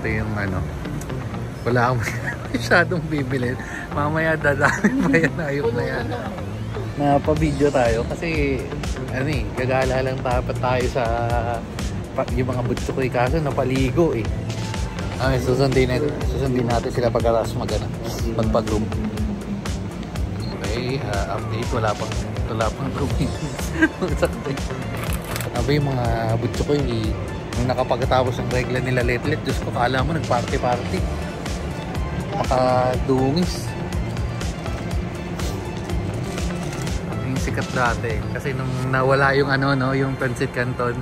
ito yung ano, wala akong masyadong bibili. Mamaya dadami pa yan, ayok na yan. Napabideo tayo kasi ano eh, gagala lang dapat tayo sa yung mga butso ko eh, kaso napaligo eh. Okay, susundin natin sila pagkaras magpag-room. Okay, update, wala pang room. Sabi yung mga butso ko eh, nung nakapagkatapos ng regla nila letlet, Diyos ko, kala mo nag-party-party. Pakadungis. Yung sikat dati. Kasi nung nawala yung ano, no, yung pancit canton,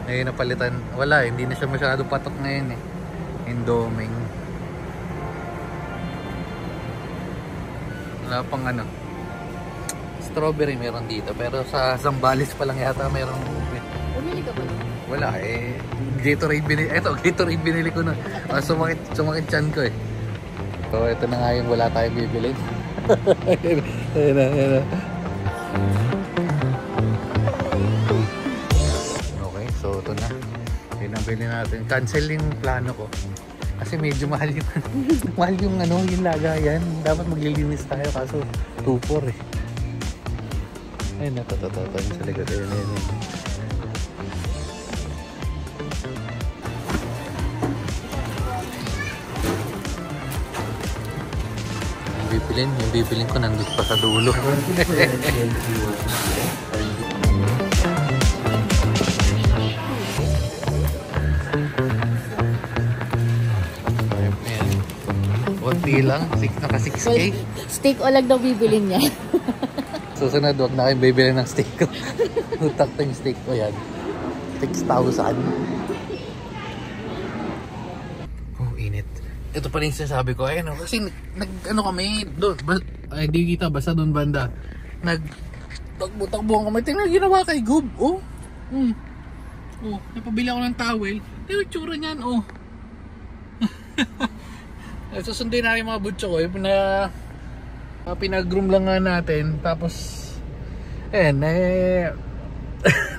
ngayon napalitan. Wala, hindi na siya masyado patok ngayon eh. Indoming. Wala pang ano. Strawberry meron dito. Pero sa Zambales pa lang yata meron. Bumili ka ba? Wala eh. Gatorade binili. Eto, Gatorade binili ko na. Sumakit chan ko eh. So, ito na nga yung wala tayong bibili. Ayan na. Okay, so ito na. Pinabili natin. Cancel yung plano ko. Kasi medyo mahal yung mahal yung ano, yung lagayan. Dapat maglilinis tayo kaso 2-4 eh. Ayun na, ito sa likod. Ayun. Yung bibilin ko nandun pa sa dulo. Kunti lang, naka 6K. Steak o lang daw bibilin niya. Susunod, wag na kayong bibili ng steak ko. Utak yung steak ko yan. 6,000. Ito pa rin sinasabi ko, ayun, kasi ano kami doon, ay di kita basta doon banda, takbo-takbuhan kami. Tingnan ginawa kay Goob, oh, napabili ako ng towel, yung tsura niyan, oh. Susundin na yung mga butso ko, pinag-groom lang nga natin, tapos ayun,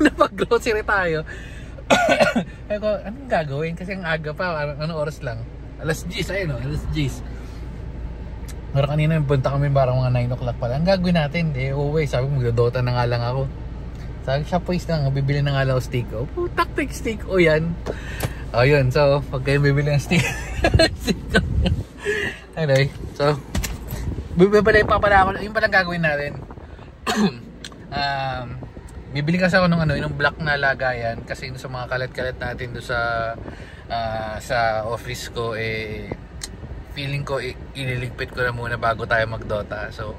napag-grocery tayo. Ay ko, anong gagawin? Kasi ang aga pa, anong oras lang? Alas 10, ayun o, alas 10. Pero kanina yung punta kami parang mga 9 o'clock pala. Ang gagawin natin, uwi. Sabi mo, magdodota na nga lang ako. Sabi, siya poise lang, bibili na nga lang ako steak. Oh, taktik steak, o yan. O yun, so, pag kayo bibili ng steak. Anyway, so, bibili pa pala ako, yung palang gagawin natin. Bibili kasi ako ng yung black na lagayan. Kasi sa mga kalat-kalat natin doon sa office ko feeling ko ililigpit ko na muna bago tayo magdota. So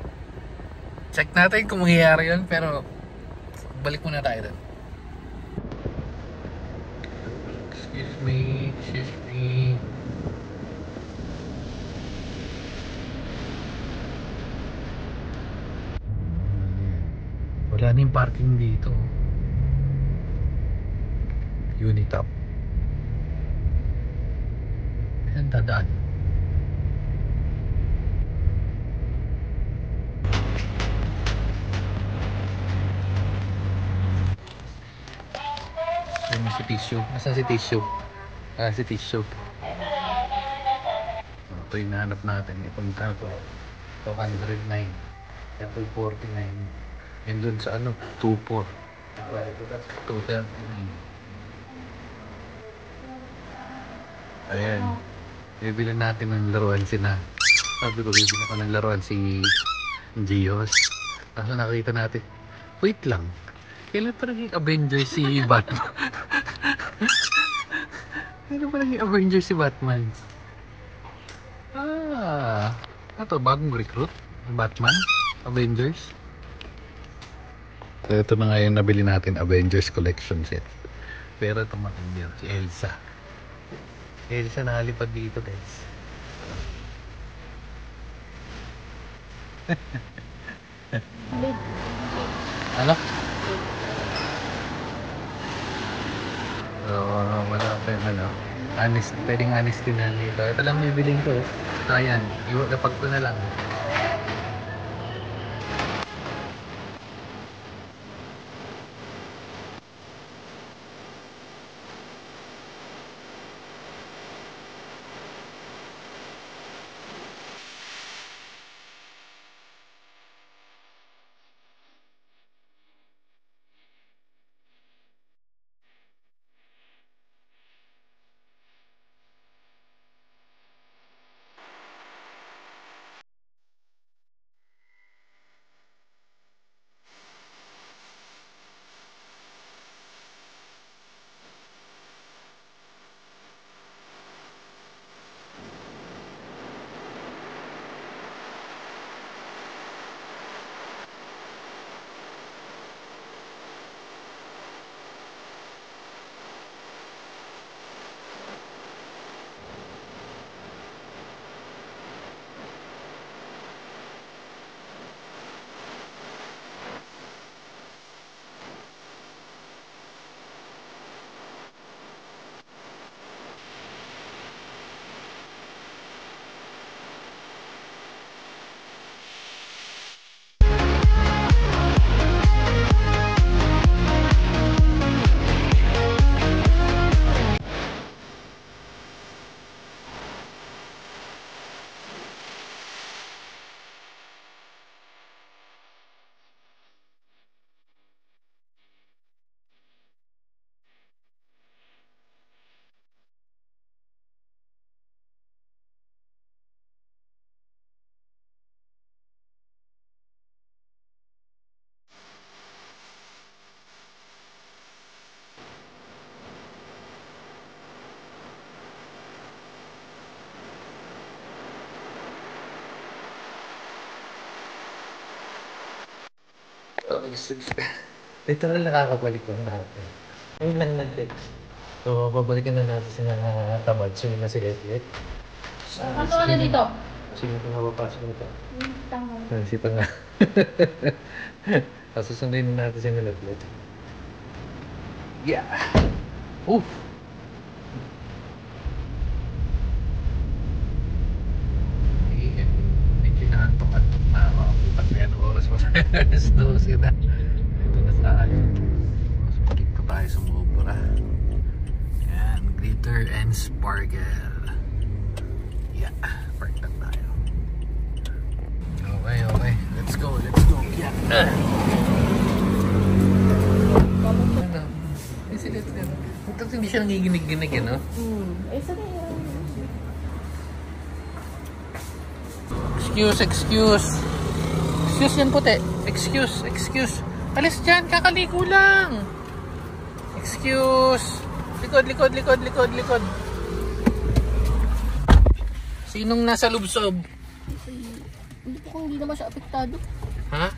check natin kung mangyayari yun, pero balik muna tayo doon. Excuse me. Wala na yung parking dito. Unitop. Ayan, dadaan. Ayan si tissue. Nasaan si tissue? Si tissue. Ito yung nahanap natin. Ipunta ko. 209. Ito 49. Yan dun sa 2-4. 2-39. Ayan. Bibili natin ng laruan sina. Sabi ko, bibili ako ng laruan si Gios. Kaso nakita natin, wait lang, kailan pa naging Avengers si Batman? Kailan pa naging Avengers si Batman? Ito, bagong recruit Batman, Avengers. So, ito na nga yung nabili natin, Avengers Collection Set. Pero ito matindi, si Elsa. Elsa nakalipad dito, guys. Ano? So, wala pa yung honest, pwedeng honest din na dito. Ito lang bibiling ko. So, ayan, kapag ko na lang. Literal nakakabalik ko natin. Ayun lang nag-text. So, babalikan na natin sila tamad. Sunod na si Letlet. Ano ka na dito? Sino ito mapapasok nito? Tama. Sipa nga. Susundin na natin si Letlet. Yeah! Oof! Medyo naantok at makakapuntak na yan ang oras mo. Alas 12 na. Ito na saan. So, balik pa tayo sa Mubra. Yan, glitter and sparkle. Yeah, park na tayo. Okay, okay. Let's go, let's go. Yeah. Ito hindi siya nangiginig-ginig, no? Eh, saan yan? Excuse, excuse. Excuse yan puti. Excuse, excuse. Alis dyan, kakaligo lang. Excuse. Likod, likod, likod, likod, likod. Sinong nasa lubsob? Hindi naman siya apektado. Ha?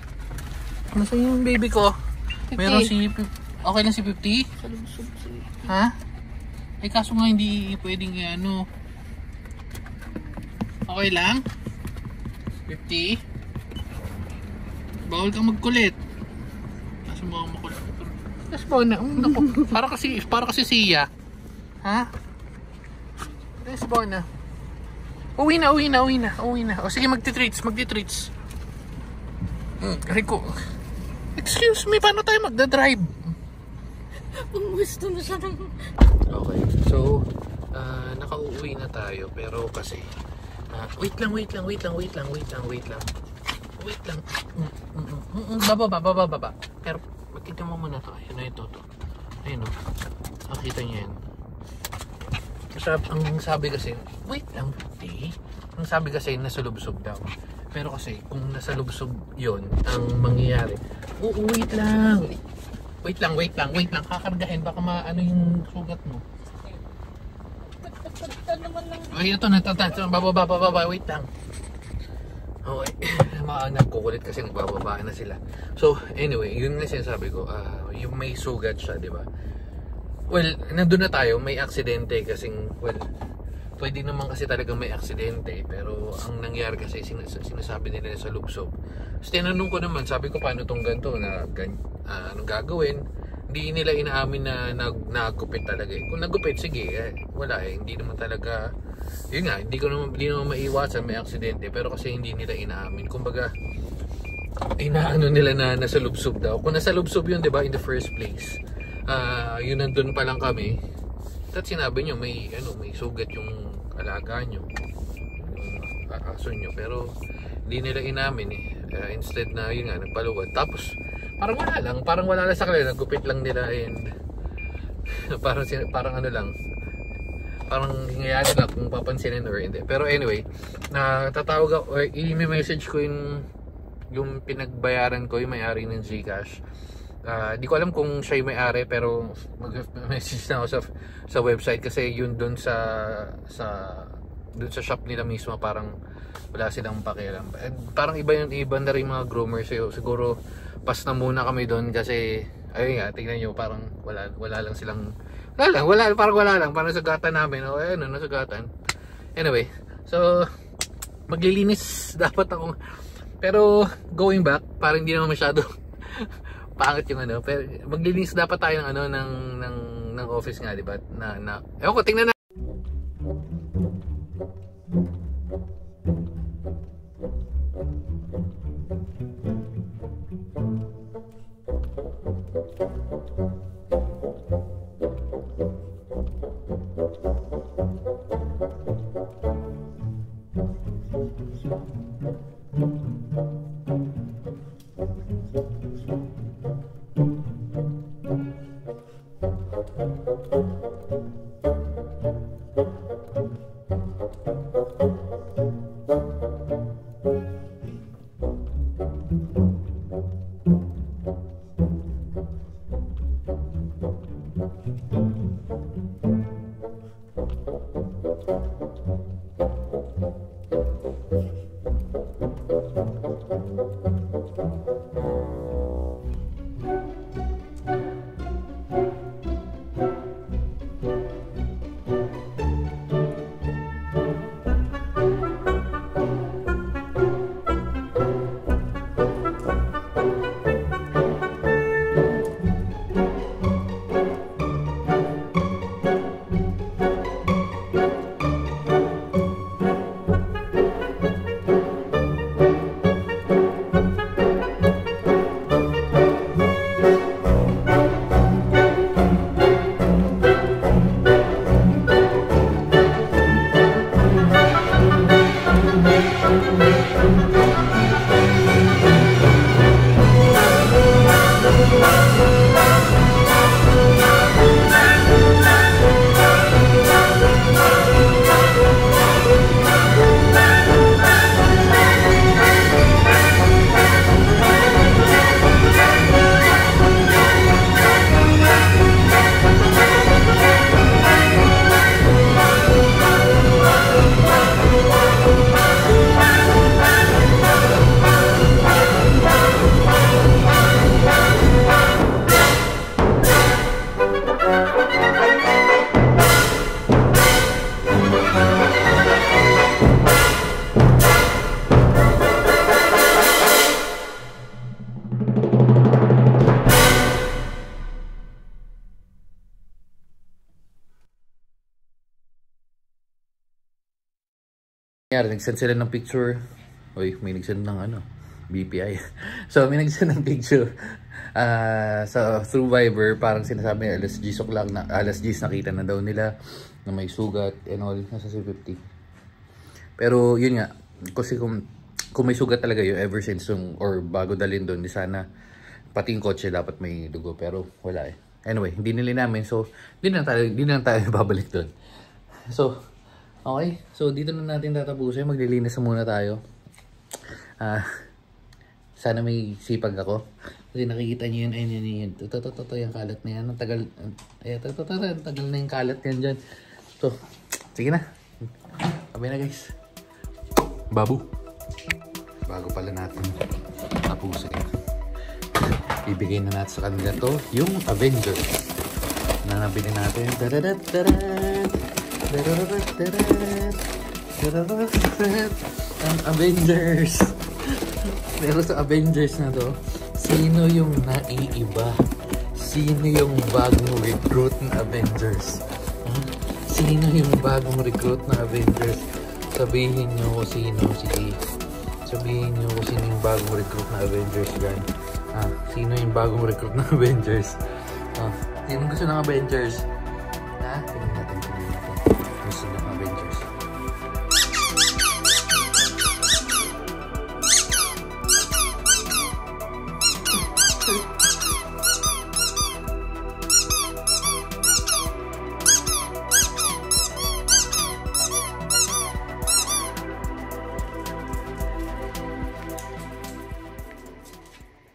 Nasa yung baby ko? 50. Meron si... Okay lang si 50? Sa lubsob. Ha? Eh kaso nga hindi pwedeng ano. Okay lang? 50? Bawal kang magkulit. Kaso mo kang makulit. Yes, bawal na. Naku, para kasi siya. Ha? Yes, bawal na. Uwi na. O sige, magti-treats. Rico. Excuse me, paano tayo magdadrive? Gusto na siya ng... Okay, so nakauwi na tayo pero kasi wait lang. Baba. Pero makita mo muna to. Ayun na ito to. Ayun o. Nakita niyo yan. Ang sabi kasi, wait lang, ang sabi kasi nasa lubsob daw. Pero kasi kung nasa lubsob yon ang mangyayari, wait lang. Kakargahin, baka maano yung sugat mo. Ay, ito na. Baba. Wait lang. Okay. Nagkukulit kasi nagbababa na sila. So, anyway, yun nga sinasabi ko. Yung may sugat siya, di ba? Well, nandun na tayo. May aksidente kasing, well, pwede naman kasi talagang may aksidente. Pero ang nangyari kasi, sinasabi nila sa lubsob. So, tinanong ko naman, sabi ko, paano tong ganito? Anong gagawin? Hindi nila inaamin na nagupit talaga eh. Kung nagupit, sige, wala eh. Hindi naman talaga, yun nga, hindi naman maiwasan may aksidente. Pero kasi hindi nila inaamin. Kumbaga, inaano nila na nasa lubsob daw. Kung nasa lubsob yun, di ba, in the first place, yun nandun pa lang kami. At sinabi nyo, may sugat yung alaga nyo, yung aso nyo. Pero, hindi nila inamin eh. Instead na, yun nga, nagpaluwad. Tapos, parang wala lang sa kanila, nagupit lang nila and parang ano lang, parang hingyayari lang kung papansinin or hindi. Pero anyway, natatawag ako or i-message ko yung pinagbayaran ko, yung may-ari ng Gcash. Di ko alam kung siya yung may-ari, pero mag-message na ako sa website kasi yun dun sa shop nila mismo, parang wala silang pakialam. Parang iba na rin mga groomers. Siguro pas na muna kami doon kasi ayun nga, tingnan nyo, parang wala lang silang parang nasagatan namin. O ayun, nasagatan. Anyway, so maglilinis dapat ako. Pero going back, parang hindi naman masyado pangit yung ano. Pero maglilinis dapat tayo ng office nga, di ba? Ewan ko, tingnan na. Kaya nag-send sila ng picture. Uy, may nag-send ng ano, BPI. So, may nag-send ng picture sa through Viber. Parang sinasabi alas 10 o'clock na, alas 10 nakita na daw nila na may sugat and all. Nasa C50. Pero yun nga, kasi kung may sugat talaga yun ever since yung, or bago dalhin doon, di sana pati yung kotse dapat may dugo. Pero wala eh. Anyway, hindi nila namin. So, hindi na tayo babalik doon. So, okay. So, dito na natin tatapusin. Maglilinis na muna tayo. Sana may sipag ako. Kasi nakikita nyo yun. Ayun, yun. Ito, yung kalat na yan. Ang tagal. Ay, ang tagal na yung kalat yan dyan. So, sige na. Sabi na guys. Babu. Bago pala natin tapusin. Ibigay na natin sa kanila to yung Avengers na nabili natin. Ang Avengers. Pero sa Avengers na to, sino yung naiiba? Sino yung bagong recruit na Avengers? Sino yung bagong recruit na Avengers? Sabihin nyo kung sino. Sige. Sabihin nyo kung sino yung bagong recruit na Avengers dyan. Sino yung bagong recruit na Avengers? Sino gusto ng Avengers? Tingnan natin.